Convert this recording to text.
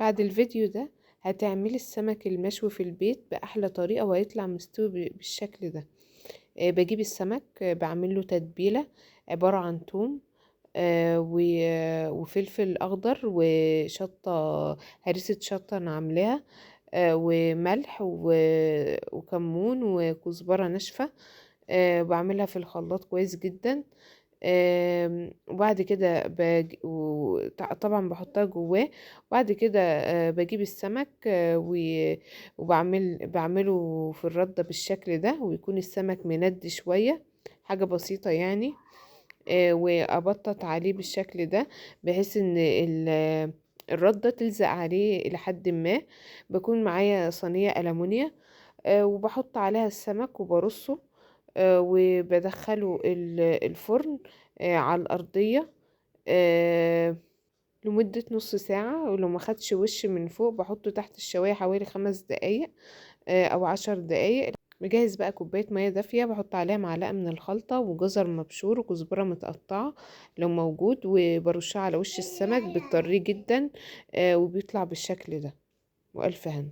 بعد الفيديو ده هتعملي السمك المشوي في البيت بأحلى طريقة، وهيطلع مستوي بالشكل ده. بجيب السمك، بعمله تتبيلة عبارة عن توم وفلفل أخضر وشطة، هريسة شطة أنا عاملاها، وملح وكمون وكزبرة ناشفة. بعملها في الخلاط كويس جدا. وبعد كده طبعا بحطها جواه. وبعد كده بجيب السمك، بعمله في الردة بالشكل ده، ويكون السمك مند شوية، حاجة بسيطة يعني. وأبطط عليه بالشكل ده، بحيث ان الردة تلزق عليه لحد ما. بكون معايا صينية ألمونيا، وبحط عليها السمك وبرصه، وبدخله الفرن على الأرضية لمدة نص ساعة. ولو ما خدش وش من فوق بحطه تحت الشواية حوالي 5 دقايق أو 10 دقايق. بجهز بقى كوباية مية دافية، بحط عليها معلقة من الخلطة وجزر مبشور وكزبرة متقطعة لو موجود، وبرشها على وش السمك، بتطريه جدا وبيطلع بالشكل ده. وألف هنا.